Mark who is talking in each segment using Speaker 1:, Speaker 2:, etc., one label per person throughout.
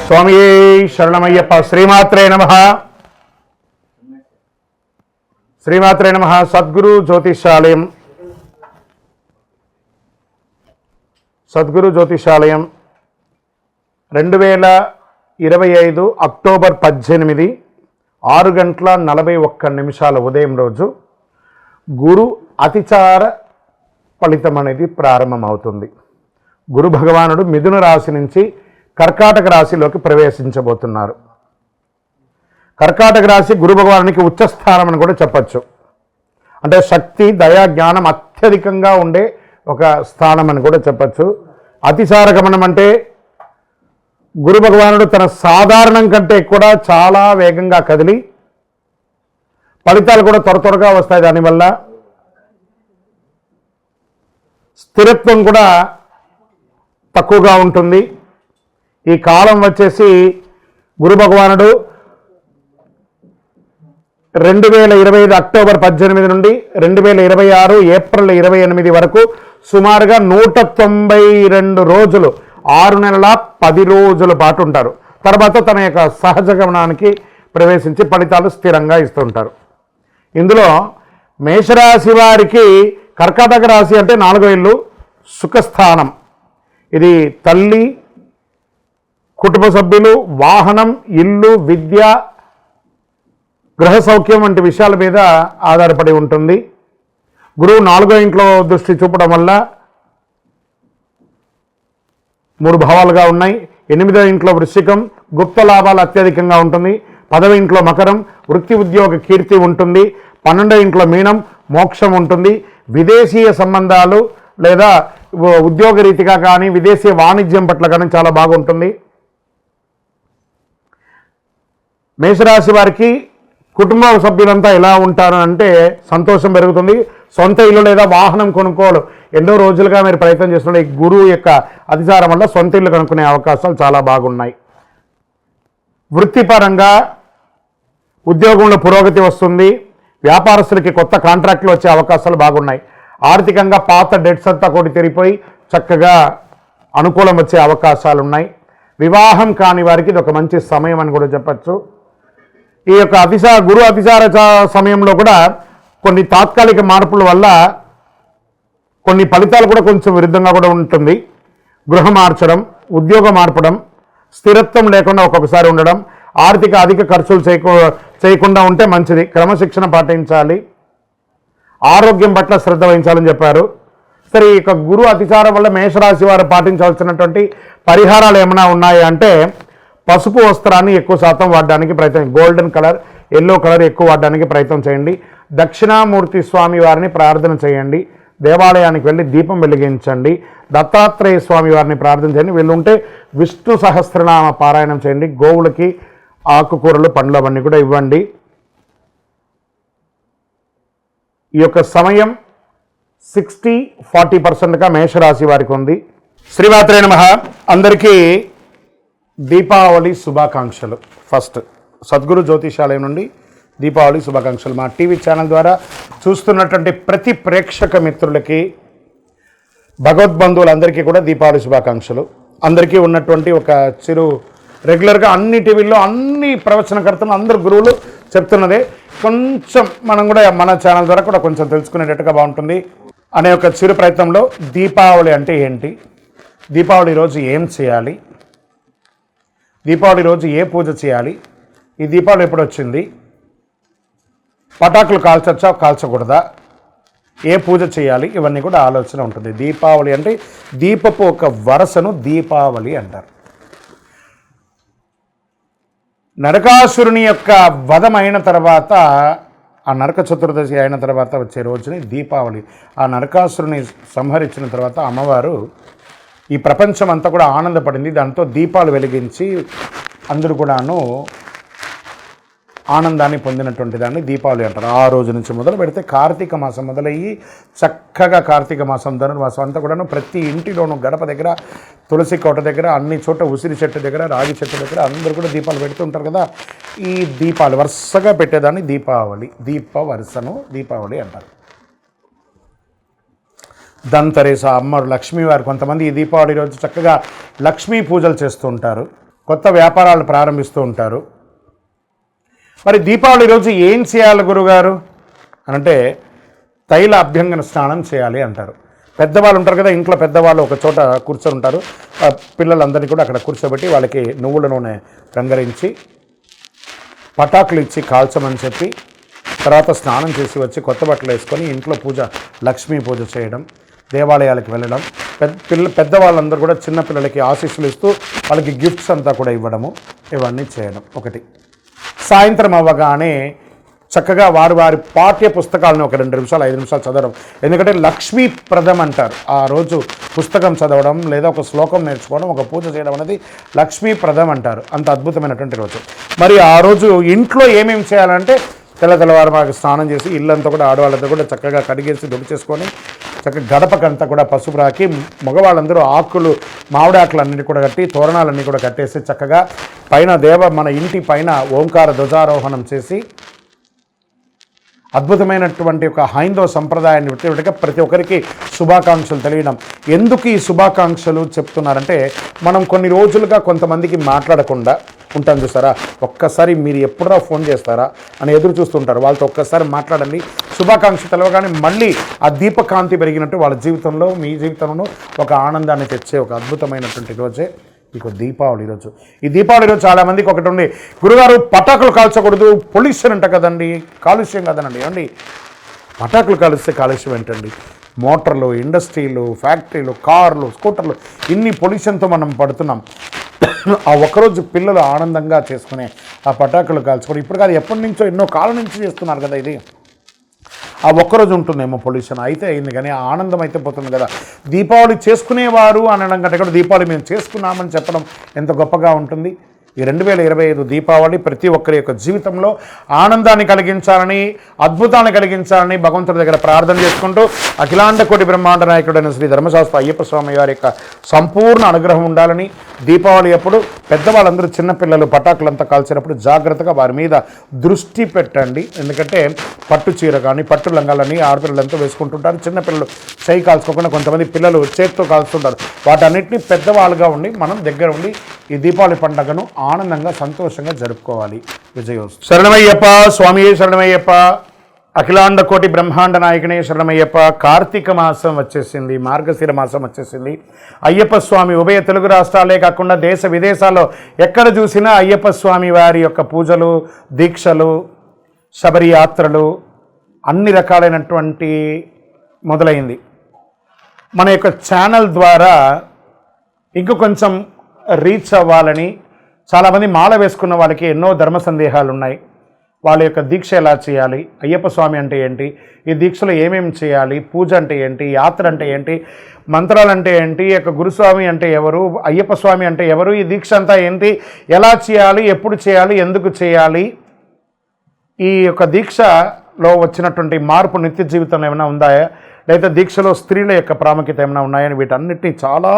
Speaker 1: స్వామియే శరణమయ్యప్ప. శ్రీమాత్రే నమః. శ్రీమాత్రే నమః. సద్గురు జ్యోతిషాలయం, సద్గురు జ్యోతిషాలయం 2025 అక్టోబర్ 18 6:41 ఉదయం రోజు గురు అతిచార ఫలితం అనేది ప్రారంభమవుతుంది. గురు భగవానుడు మిథున రాశి నుంచి కర్కాటక రాశిలోకి ప్రవేశించబోతున్నారు. కర్కాటక రాశి గురు భగవానునికి ఉచ్చస్థానం అని కూడా చెప్పచ్చు. అంటే శక్తి, దయా, జ్ఞానం అత్యధికంగా ఉండే ఒక స్థానం అని కూడా చెప్పచ్చు. అతిచార గమనం అంటే గురు భగవానుడు తన సాధారణం కంటే కూడా చాలా వేగంగా కదిలి ఫలితాలు కూడా త్వరగా వస్తాయి. దానివల్ల స్థిరత్వం కూడా తక్కువగా ఉంటుంది. ఈ కాలం వచ్చేసి గురు భగవానుడు 2025 అక్టోబర్ 18 నుండి 2026 ఏప్రిల్ 28 వరకు సుమారుగా 192 రోజులు, 6 నెలల 10 రోజుల పాటు ఉంటారు. తర్వాత తన యొక్క సహజ గమనానికి ప్రవేశించి ఫలితాలు స్థిరంగా ఇస్తుంటారు. ఇందులో మేషరాశి వారికి కర్కాటక రాశి అంటే 4వ ఇల్లు సుఖస్థానం. ఇది తల్లి, కుటుంబ సభ్యులు, వాహనం, ఇల్లు, విద్య, గృహ సౌఖ్యం వంటి విషయాల మీద ఆధారపడి ఉంటుంది. గురువు 4వ ఇంట్లో దృష్టి చూపడం వల్ల 3 భావాలుగా ఉన్నాయి. 8వ ఇంట్లో వృశ్చికం, గుప్త లాభాలు అత్యధికంగా ఉంటుంది. 10వ ఇంట్లో మకరం, వృత్తి ఉద్యోగ కీర్తి ఉంటుంది. 12వ ఇంట్లో మీనం, మోక్షం ఉంటుంది. విదేశీయ సంబంధాలు లేదా ఉద్యోగ రీతిగా కానీ విదేశీ వాణిజ్యం పట్ల కానీ చాలా బాగుంటుంది. మేషరాశి వారికి కుటుంబ సభ్యులంతా ఎలా ఉంటారు అంటే సంతోషం పెరుగుతుంది. సొంత ఇల్లు లేదా వాహనం కొనుక్కోవడం ఎన్నో రోజులుగా మీరు ప్రయత్నం చేస్తున్న ఈ గురువు యొక్క అతిచారం వల్ల సొంత ఇల్లు కొనుక్కునే అవకాశాలు చాలా బాగున్నాయి. వృత్తిపరంగా ఉద్యోగంలో పురోగతి వస్తుంది. వ్యాపారస్తులకి కొత్త కాంట్రాక్టులు వచ్చే అవకాశాలు బాగున్నాయి. ఆర్థికంగా పాత డెట్స్ అంతా కూడా తిరిగిపోయి చక్కగా అనుకూలం వచ్చే అవకాశాలు ఉన్నాయి. వివాహం కాని వారికి ఇది ఒక మంచి సమయం అని కూడా చెప్పచ్చు. ఈ యొక్క గురు అతిచార సమయంలో కూడా కొన్ని తాత్కాలిక మార్పుల వల్ల కొన్ని ఫలితాలు కూడా కొంచెం విరుద్ధంగా కూడా ఉంటుంది. గృహ మార్చడం, ఉద్యోగం మార్పడం, స్థిరత్వం లేకుండా ఒక్కొక్కసారి ఉండడం, ఆర్థిక అధిక ఖర్చులు చేయకుండా ఉంటే మంచిది. క్రమశిక్షణ పాటించాలి, ఆరోగ్యం పట్ల శ్రద్ధ వహించాలని చెప్పారు. సరే, ఈ యొక్క గురు అతిచారం వల్ల మేషరాశి వారు పాటించాల్సినటువంటి పరిహారాలు ఏమైనా ఉన్నాయి అంటే పసుపు వస్త్రాన్ని ఎక్కువ శాతం వాడడానికి ప్రయత్నం, గోల్డెన్ కలర్, ఎల్లో కలర్ ఎక్కువ వాడడానికి ప్రయత్నం చేయండి. దక్షిణామూర్తి స్వామి వారిని ప్రార్థన చేయండి. దేవాలయానికి వెళ్ళి దీపం వెలిగించండి. దత్తాత్రేయ స్వామి వారిని ప్రార్థన చేయండి. వీళ్ళుంటే విష్ణు సహస్రనామ పారాయణం చేయండి. గోవులకి ఆకుకూరలు, పండ్లు అవన్నీ కూడా ఇవ్వండి. ఈ యొక్క సమయం 60-40%గా మేషరాశి వారికి ఉంది. శ్రీమాత్రే నమః. అందరికీ దీపావళి శుభాకాంక్షలు. ఫస్ట్ సద్గురు జ్యోతిషాలయం నుండి దీపావళి శుభాకాంక్షలు. మా టీవీ ఛానల్ ద్వారా చూస్తున్నటువంటి ప్రతి ప్రేక్షక మిత్రులకి, భగవద్బంధువులందరికీ కూడా దీపావళి శుభాకాంక్షలు. అందరికీ ఉన్నటువంటి ఒక చిరు రెగ్యులర్గా అన్ని టీవీల్లో అన్ని ప్రవచనకర్తలు అందరు గురువులు చెప్తున్నదే, కొంచెం మనం కూడా మన ఛానల్ ద్వారా కూడా కొంచెం తెలుసుకునేటట్టుగా బాగుంటుంది అనే ఒక చిరు ప్రయత్నంలో దీపావళి అంటే ఏంటి, దీపావళి రోజు ఏం చేయాలి, దీపావళి రోజు ఏ పూజ చేయాలి, ఈ దీపావళి ఎప్పుడు వచ్చింది, పటాకులు కాల్చొచ్చా కాల్చకూడదా, ఏ పూజ చేయాలి, ఇవన్నీ కూడా ఆలోచన ఉంటుంది. దీపావళి అంటే దీపపు ఒక వరసను దీపావళి అంటారు. నరకాసురుని యొక్క వధం అయిన తర్వాత, ఆ నరక చతుర్దశి అయిన తర్వాత వచ్చే రోజుని దీపావళి. ఆ నరకాసురుని సంహరించిన తర్వాత అమ్మవారు ఈ ప్రపంచం అంతా కూడా ఆనందపడింది. దాంతో దీపాలు వెలిగించి అందరూ కూడాను ఆనందాన్ని పొందినటువంటి దాన్ని దీపావళి అంటారు. ఆ రోజు నుంచి మొదలు పెడితే కార్తీక మాసం మొదలయ్యి చక్కగా కార్తీక మాసం, ధనుర్మాసం అంతా కూడాను ప్రతి ఇంటిలోనూ గడప దగ్గర, తులసి కోట దగ్గర, అన్ని చోట ఉసిరి చెట్టు దగ్గర, రాగి చెట్టు దగ్గర అందరూ కూడా దీపాలు పెడుతుంటారు కదా. ఈ దీపాలు వరుసగా పెట్టేదాన్ని దీపావళి, దీప వరుసను దీపావళి అంటారు. ధన్తెరస్, అమ్మవారు లక్ష్మీవారు, కొంతమంది ఈ దీపావళి రోజు చక్కగా లక్ష్మీ పూజలు చేస్తూ ఉంటారు. కొత్త వ్యాపారాలు ప్రారంభిస్తూ ఉంటారు. మరి దీపావళి రోజు ఏం చేయాలి గురుగారు అని అంటే తైల అభ్యంగన స్నానం చేయాలి అంటారు. పెద్దవాళ్ళు ఉంటారు కదా, ఇంట్లో పెద్దవాళ్ళు ఒక చోట కూర్చొని ఉంటారు. పిల్లలందరినీ కూడా అక్కడ కూర్చోబెట్టి వాళ్ళకి నువ్వుల నూనె రంగరించి పటాకులు ఇచ్చి కాల్చమని చెప్పి తర్వాత స్నానం చేసి వచ్చి కొత్త బట్టలు వేసుకొని ఇంట్లో పూజ, లక్ష్మీ పూజ చేయడం, దేవాలయాలకు వెళ్ళడం, పెద్దవాళ్ళందరూ కూడా చిన్నపిల్లలకి ఆశీస్సులు ఇస్తూ వాళ్ళకి గిఫ్ట్స్ అంతా కూడా ఇవ్వడము, ఇవన్నీ చేయడం. ఒకటి, సాయంత్రం అవ్వగానే చక్కగా వారి పాఠ్య పుస్తకాలను ఒక 2 నిమిషాలు 5 నిమిషాలు చదవడం. ఎందుకంటే లక్ష్మీప్రదం అంటారు. ఆ రోజు పుస్తకం చదవడం లేదా ఒక శ్లోకం నేర్చుకోవడం, ఒక పూజ చేయడం అనేది లక్ష్మీప్రదం అంటారు. అంత అద్భుతమైనటువంటి రోజు. మరి ఆ రోజు ఇంట్లో ఏమేమి చేయాలంటే తెల్లవారు మాకు స్నానం చేసి ఇల్లంతా కూడా ఆడవాళ్ళంతా కూడా చక్కగా కడిగేసి చేసుకొని చక్కగా గడపకంతా కూడా పసుపు రాకి, మగవాళ్ళందరూ ఆకులు, మామిడి ఆకులు అన్నిటి కూడా కట్టి తోరణాలన్నీ కూడా కట్టేసి చక్కగా పైన మన ఇంటి పైన ఓంకార ధ్వజారోహణం చేసి అద్భుతమైనటువంటి ఒక హైందవ సంప్రదాయాన్ని విట్టగా ప్రతి ఒక్కరికి శుభాకాంక్షలు తెలియడం. ఎందుకు ఈ శుభాకాంక్షలు చెప్తున్నారంటే మనం కొన్ని రోజులుగా కొంతమందికి మాట్లాడకుండా ఉంటాం చూసారా, ఒక్కసారి మీరు ఎప్పుడో ఫోన్ చేస్తారా అని ఎదురు చూస్తుంటారు. వాళ్ళతో ఒక్కసారి మాట్లాడండి, శుభాకాంక్ష తెలవగానే మళ్ళీ ఆ దీపకాంతి పెరిగినట్టు వాళ్ళ జీవితంలో, మీ జీవితంలో ఒక ఆనందాన్ని తెచ్చే ఒక అద్భుతమైనటువంటి రోజే ఇక దీపావళి రోజు. ఈ దీపావళి రోజు చాలామందికి ఒకటి ఉంది, గురుగారు పటాకులు కాల్చకూడదు, పొల్యూషన్ అంట కదండి, కాలుష్యం కదనండి. ఏమండి, పటాకులు కాలుస్తే కాలుష్యం ఏంటండి? మోటార్లు, ఇండస్ట్రీలు, ఫ్యాక్టరీలు, కార్లు, స్కూటర్లు, ఇన్ని పొల్యూషన్తో మనం పడుతున్నాం. ఆ ఒక్కరోజు పిల్లలు ఆనందంగా చేసుకునే ఆ పటాకులు కాల్చుకొని, ఇప్పుడు కాదు ఎప్పటి నుంచో ఎన్నో కాలం నుంచి చేస్తున్నారు కదా, ఇది ఆ ఒక్కరోజు ఉంటుందేమో పొల్యూషన్ అయితే అయింది, కానీ ఆనందం అయితే పోతుంది కదా. దీపావళి చేసుకునేవారు అనడం కంటే కూడా దీపావళి మేము చేసుకున్నామని చెప్పడం ఎంత గొప్పగా ఉంటుంది. ఈ 2025 దీపావళి ప్రతి ఒక్కరి యొక్క జీవితంలో ఆనందాన్ని కలిగించాలని, అద్భుతాన్ని కలిగించాలని భగవంతుడి దగ్గర ప్రార్థన చేసుకుంటూ అఖిలాండ కోటి బ్రహ్మాండ నాయకుడైన శ్రీ ధర్మశాస్త్ర అయ్యప్ప స్వామి వారి యొక్క సంపూర్ణ అనుగ్రహం ఉండాలని, దీపావళి అప్పుడు పెద్దవాళ్ళందరూ చిన్నపిల్లలు పటాకులంతా కాల్చినప్పుడు జాగ్రత్తగా వారి మీద దృష్టి పెట్టండి. ఎందుకంటే పట్టు చీర కానీ పట్టు లంగాలని ఆడపిల్లలంతా వేసుకుంటుంటారు. చిన్నపిల్లలు చేయి కాల్చుకోకుండా కొంతమంది పిల్లలు చేతితో కాల్చుతుంటారు. వాటన్నిటిని పెద్దవాళ్ళుగా ఉండి మనం దగ్గర ఉండి ఈ దీపావళి పండుగను ఆనందంగా సంతోషంగా జరుపుకోవాలి. విజయోస్తు. శరణమయ్యప్ప స్వామి, శరణమయ్యప్ప అఖిలాండ కోటి బ్రహ్మాండ నాయకునే శరణమయ్యప్ప. కార్తీక మాసం వచ్చేసింది, మార్గశిర మాసం వచ్చేసింది. అయ్యప్ప స్వామి ఉభయ తెలుగు రాష్ట్రాలే కాకుండా దేశ విదేశాల్లో ఎక్కడ చూసినా అయ్యప్ప స్వామి వారి యొక్క పూజలు, దీక్షలు, శబరి యాత్రలు అన్ని రకాలైనటువంటి మొదలైంది. మన యొక్క ఛానల్ ద్వారా ఇంక కొంచెం రీచ్ అవ్వాలని చాలామంది మాల వేసుకున్న వాళ్ళకి ఎన్నో ధర్మ సందేహాలు ఉన్నాయి. వాళ్ళ యొక్క దీక్ష ఎలా చేయాలి, అయ్యప్ప స్వామి అంటే ఏంటి, ఈ దీక్షలో ఏమేమి చేయాలి, పూజ అంటే ఏంటి, యాత్ర అంటే ఏంటి, మంత్రాలు అంటే ఏంటి, యొక్క గురుస్వామి అంటే ఎవరు, అయ్యప్ప స్వామి అంటే ఎవరు, ఈ దీక్ష అంతా ఏంటి, ఎలా చేయాలి, ఎప్పుడు చేయాలి, ఎందుకు చేయాలి, ఈ యొక్క దీక్షలో వచ్చినటువంటి మార్పు నిత్య జీవితంలో ఏమైనా ఉందా, లేదా దీక్షలో స్త్రీల యొక్క ప్రాముఖ్యత ఏమైనా ఉన్నాయని వీటన్నిటినీ చాలా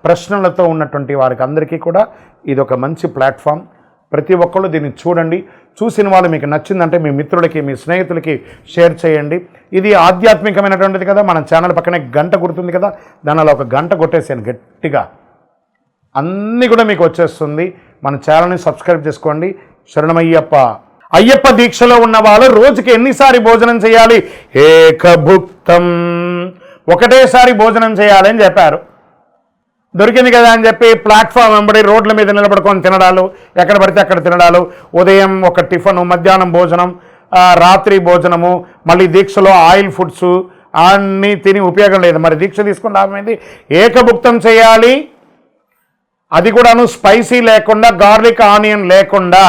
Speaker 1: ప్రశ్నలతో ఉన్నటువంటి వారికి అందరికీ కూడా ఇది ఒక మంచి ప్లాట్ఫామ్. ప్రతి ఒక్కళ్ళు దీన్ని చూడండి. చూసిన వాళ్ళు మీకు నచ్చిందంటే మీ మిత్రులకి, మీ స్నేహితులకి షేర్ చేయండి. ఇది ఆధ్యాత్మికమైనటువంటిది కదా. మన ఛానల్ పక్కనే గంట గుర్తుంది కదా, దానిలో ఒక గంట కొట్టేసాను గట్టిగా, అన్నీ కూడా మీకు వచ్చేస్తుంది. మన ఛానల్ని సబ్స్క్రైబ్ చేసుకోండి. శరణమయ్యప్ప. అయ్యప్ప దీక్షలో ఉన్న వాళ్ళు రోజుకి ఎన్నిసారి భోజనం చేయాలి? ఏకభుక్తం, ఒకటేసారి భోజనం చేయాలని చెప్పారు. దొరికింది కదా అని చెప్పి ప్లాట్ఫామ్ వెంబడి రోడ్ల మీద నిలబడుకొని తినడాలు, ఎక్కడ పడితే అక్కడ తినడాలు, ఉదయం ఒక టిఫను, మధ్యాహ్నం భోజనం, రాత్రి భోజనము, మళ్ళీ దీక్షలో ఆయిల్ ఫుడ్స్ అన్నీ తిని ఉపయోగం లేదు. మరి దీక్ష తీసుకుని లాభమైంది. ఏకభుక్తం చేయాలి, అది కూడాను స్పైసీ లేకుండా, గార్లిక్ ఆనియన్ లేకుండా,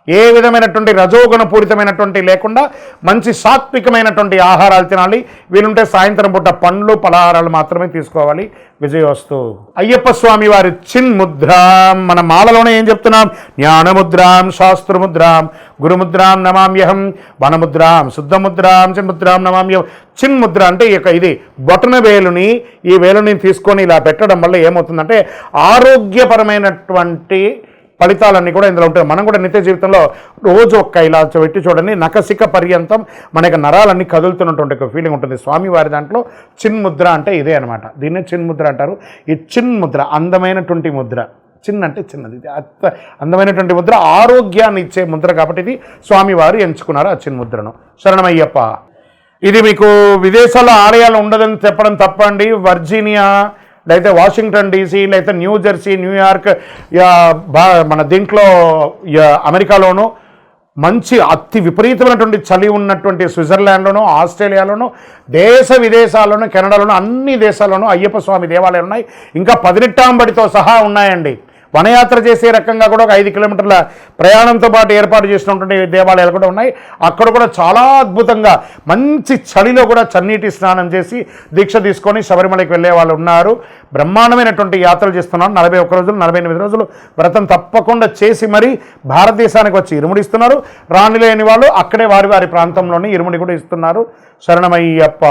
Speaker 1: ఏ విధమైనటువంటి రజోగుణ పూరితమైనటువంటి లేకుండా మంచి సాత్వికమైనటువంటి ఆహారాలు తినాలి. వీలుంటే సాయంత్రం పూట పండ్లు, పలహారాలు మాత్రమే తీసుకోవాలి. విజయోస్తు. అయ్యప్ప స్వామి వారి చిన్ముద్రాం, మన మాలలోనే ఏం చెప్తున్నాం? జ్ఞానముద్రాం, శాస్త్రముద్రాం, గురుముద్రాం నమామ్యహం, వనముద్రాం, శుద్ధముద్రాం, చిన్ముద్రాం నమామ్యహం. చిన్ముద్ర అంటే ఇది బొటన వేలుని, ఈ వేలుని తీసుకొని ఇలా పెట్టడం వల్ల ఏమవుతుందంటే ఆరోగ్యపరమైనటువంటి ఫలితాలన్నీ కూడా ఇందులో ఉంటాయి. మనం కూడా నిత్య జీవితంలో రోజు ఇలా పెట్టి చూడండి, నఖశిఖ పర్యంతం మనకి నరాలన్నీ కదులుతున్నటువంటి ఒక ఫీలింగ్ ఉంటుంది. స్వామివారి దాంట్లో చిన్ముద్ర అంటే ఇదే అనమాట. దీన్నే చిన్ముద్ర అంటారు. ఈ చిన్ముద్ర అందమైనటువంటి ముద్ర, చిన్న అంటే చిన్నది, ఇది అందమైనటువంటి ముద్ర, ఆరోగ్యాన్ని ఇచ్చే ముద్ర కాబట్టి ఇది స్వామివారు ఎంచుకున్నారు ఆ చిన్న ముద్రను. శరణమయ్యప్ప. ఇది మీకు విదేశాల్లో ఆలయాలు ఉండదని చెప్పడం తప్పండి. వర్జీనియా, లేకపోతే వాషింగ్టన్ డీసీ, లేకపోతే న్యూజెర్సీ, న్యూయార్క్, మన దీంట్లో అమెరికాలోనూ మంచి అతి విపరీతమైనటువంటి చలి ఉన్నటువంటి స్విట్జర్లాండ్లోనూ, ఆస్ట్రేలియాలోనూ, దేశ విదేశాల్లోనూ, కెనడాలోనూ, అన్ని దేశాల్లోనూ అయ్యప్ప స్వామి దేవాలయాలు ఉన్నాయి. ఇంకా 18 సహా ఉన్నాయండి. వనయాత్ర చేసే రకంగా కూడా ఒక 5 కిలోమీటర్ల ప్రయాణంతో పాటు ఏర్పాటు చేసినటువంటి దేవాలయాలు కూడా ఉన్నాయి. అక్కడ కూడా చాలా అద్భుతంగా మంచి చలిలో కూడా చన్నీటి స్నానం చేసి దీక్ష తీసుకొని శబరిమలకి వెళ్ళే వాళ్ళు ఉన్నారు. బ్రహ్మాండమైనటువంటి యాత్రలు చేస్తున్నారు. 41 రోజులు 48 రోజులు వ్రతం తప్పకుండా చేసి మరీ భారతదేశానికి వచ్చి ఇరుముడిస్తున్నారు. రానిలేని వాళ్ళు అక్కడే వారి వారి ప్రాంతంలోనే ఇరుముడి కూడా ఇస్తున్నారు. శరణమయ్యప్ప.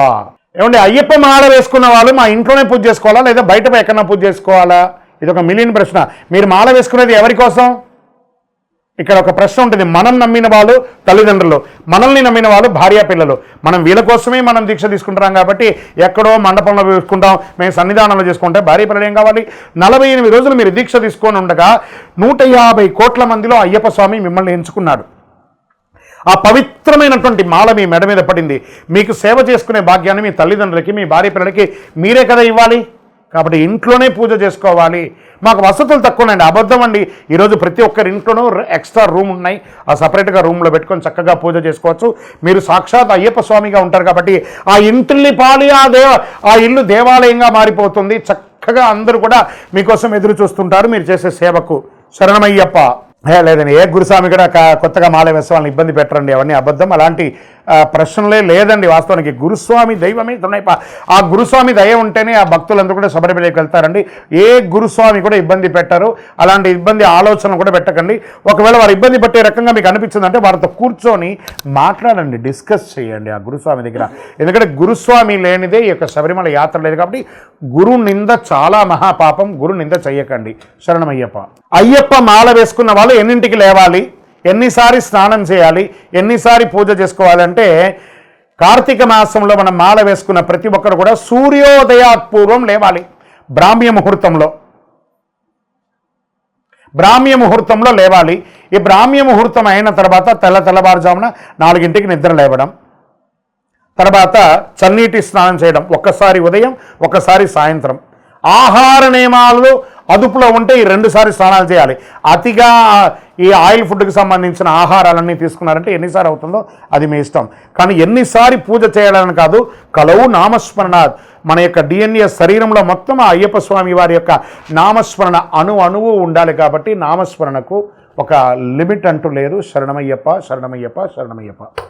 Speaker 1: ఏమంటే అయ్యప్ప మాల వేసుకున్న వాళ్ళు మా ఇంట్లోనే పూజ చేసుకోవాలా లేదా బయట ఎక్కడన్నా పూజ చేసుకోవాలా? ఇది ఒక మిలియన్ ప్రశ్న. మీరు మాల వేసుకునేది ఎవరి కోసం? ఇక్కడ ఒక ప్రశ్న ఉంటుంది. మనం నమ్మిన వాళ్ళు తల్లిదండ్రులు, మనల్ని నమ్మిన వాళ్ళు భార్య పిల్లలు. మనం వీళ్ళ కోసమే మనం దీక్ష తీసుకుంటున్నాం కాబట్టి ఎక్కడో మండపంలో వేసుకుంటాం, మేము సన్నిధానంలో చేసుకుంటే భార్య పిల్లలు ఏం కావాలి? 48 రోజులు మీరు దీక్ష తీసుకొని ఉండగా 150 కోట్ల మందిలో అయ్యప్ప స్వామి మిమ్మల్ని ఎంచుకున్నాడు. ఆ పవిత్రమైనటువంటి మాల మీ మెడ మీద పడింది. మీకు సేవ చేసుకునే భాగ్యాన్ని మీ తల్లిదండ్రులకి, మీ భార్య పిల్లలకి మీరే కదా ఇవ్వాలి. కాబట్టి ఇంట్లోనే పూజ చేసుకోవాలి. మాకు వసతులు తక్కువనండి, అబద్ధం అండి. ఈరోజు ప్రతి ఒక్కరి ఇంట్లోనూ ఎక్స్ట్రా రూమ్ ఉన్నాయి. ఆ సపరేట్గా రూమ్లో పెట్టుకొని చక్కగా పూజ చేసుకోవచ్చు. మీరు సాక్షాత్ అయ్యప్ప స్వామిగా ఉంటారు కాబట్టి ఆ ఇంటిని పాలి ఆ ఇల్లు దేవాలయంగా మారిపోతుంది. చక్కగా అందరూ కూడా మీకోసం ఎదురు చూస్తుంటారు మీరు చేసే సేవకు. శరణమయ్యప్ప. లేదండి, ఏ గురుస్వామి కూడా కొత్తగా మాల వేసే వాళ్ళని ఇబ్బంది పెట్టరండి, అవన్నీ అబద్ధం. అలాంటి ప్రశ్నలే లేదండి. వాస్తవానికి గురుస్వామి దైవమే తునైప. ఆ గురుస్వామి దయ ఉంటేనే ఆ భక్తులందరూ కూడా శబరిమలకి వెళ్తారండి. ఏ గురుస్వామి కూడా ఇబ్బంది పెట్టరు. అలాంటి ఇబ్బంది ఆలోచన కూడా పెట్టకండి. ఒకవేళ వారు ఇబ్బంది పెట్టే రకంగా మీకు అనిపించిందంటే వారితో కూర్చొని మాట్లాడండి, డిస్కస్ చేయండి ఆ గురుస్వామి దగ్గర. ఎందుకంటే గురుస్వామి లేనిదే ఈ యొక్క శబరిమల యాత్ర లేదు కాబట్టి గురు నింద చాలా మహాపాపం. గురు నింద చెయ్యకండి. శరణమయ్యప్ప. అయ్యప్ప మాల వేసుకున్న వాళ్ళు ఎన్నింటికి లేవాలి, ఎన్నిసారి స్నానం చేయాలి, ఎన్నిసారి పూజ చేసుకోవాలంటే కార్తీక మాసంలో మనం మాల వేసుకున్న ప్రతి ఒక్కరు కూడా సూర్యోదయాత్పూర్వం లేవాలి. బ్రాహ్మ్య ముహూర్తంలో లేవాలి. ఈ బ్రాహ్మ్య ముహూర్తం అయిన తర్వాత తెల్లవారుజామున 4 నిద్ర లేవడం, తర్వాత చన్నీటి స్నానం చేయడం, ఒక్కసారి ఉదయం ఒక్కసారి సాయంత్రం. ఆహార నియమాలు అదుపులో ఉంటే ఈ 2 సార్లు స్నానాలు చేయాలి. అతిగా ఈ ఆయిల్ ఫుడ్కి సంబంధించిన ఆహారాలన్నీ తీసుకున్నారంటే ఎన్నిసార్లు అవుతుందో అది మీ ఇష్టం. కానీ ఎన్నిసారి పూజ చేయాలని కాదు, కలవు నామస్మరణాత్. మన యొక్క DNA శరీరంలో మొత్తం ఆ అయ్యప్ప స్వామి వారి యొక్క నామస్మరణ అణువు ఉండాలి. కాబట్టి నామస్మరణకు ఒక లిమిట్ అంటూ లేదు. శరణమయ్యప్ప, శరణమయ్యప్ప, శరణమయ్యప్ప.